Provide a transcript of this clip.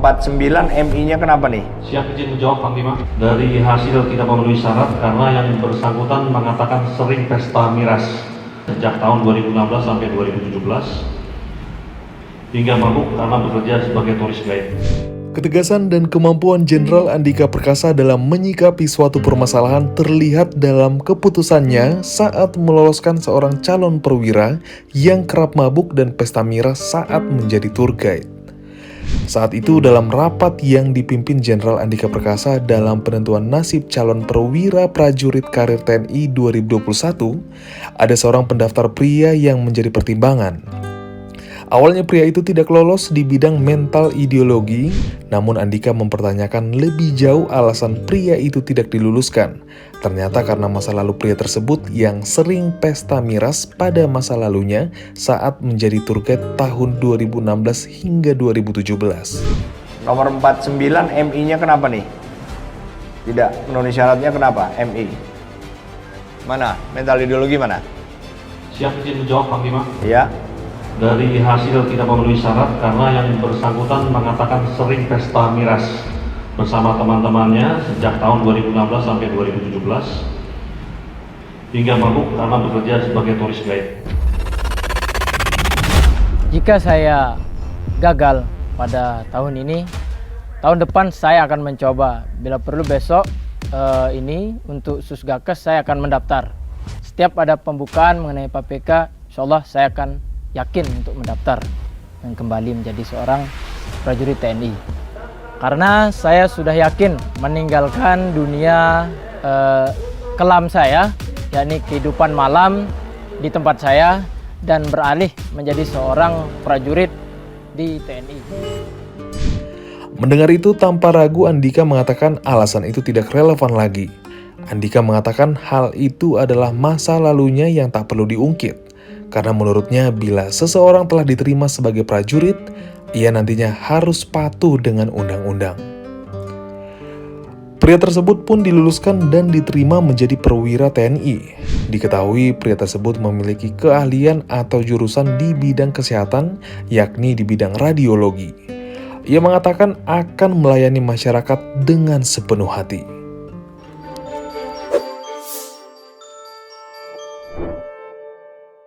49 MI-nya kenapa nih? Siap izin menjawab Panglima. Dari hasil tidak memenuhi syarat karena yang bersangkutan mengatakan sering pesta miras sejak tahun 2016 sampai 2017 hingga mabuk karena bekerja sebagai turis guide. Ketegasan dan kemampuan Jenderal Andika Perkasa dalam menyikapi suatu permasalahan terlihat dalam keputusannya saat meloloskan seorang calon perwira yang kerap mabuk dan pesta miras saat menjadi tour guide. Saat itu dalam rapat yang dipimpin Jenderal Andika Perkasa dalam penentuan nasib calon perwira prajurit karir TNI 2021, ada seorang pendaftar pria yang menjadi pertimbangan. Awalnya pria itu tidak lolos di bidang mental ideologi, namun Andika mempertanyakan lebih jauh alasan pria itu tidak diluluskan. Ternyata karena masa lalu pria tersebut yang sering pesta miras pada masa lalunya saat menjadi tour guide tahun 2016 hingga 2017. Nomor 49 MI-nya kenapa nih? Tidak memenuhi syaratnya kenapa? MI. Mana? Mental ideologi mana? Siap izin menjawab Panglima. Iya. Dari hasil tidak memenuhi syarat karena yang bersangkutan mengatakan sering pesta miras bersama teman-temannya sejak tahun 2016 sampai 2017 hingga mabuk karena bekerja sebagai turis guide. Jika saya gagal pada tahun ini, tahun depan saya akan mencoba. Bila perlu besok ini untuk Susgakes saya akan mendaftar. Setiap ada pembukaan mengenai PPK, insya Allah saya akan yakin untuk mendaftar dan kembali menjadi seorang prajurit TNI. Karena saya sudah yakin meninggalkan dunia kelam saya, yakni kehidupan malam di tempat saya, dan beralih menjadi seorang prajurit di TNI. Mendengar itu tanpa ragu Andika mengatakan alasan itu tidak relevan lagi. Andika mengatakan hal itu adalah masa lalunya yang tak perlu diungkit. Karena menurutnya bila seseorang telah diterima sebagai prajurit, ia nantinya harus patuh dengan undang-undang. Pria tersebut pun diluluskan dan diterima menjadi perwira TNI. Diketahui pria tersebut memiliki keahlian atau jurusan di bidang kesehatan, yakni di bidang radiologi. Ia mengatakan akan melayani masyarakat dengan sepenuh hati.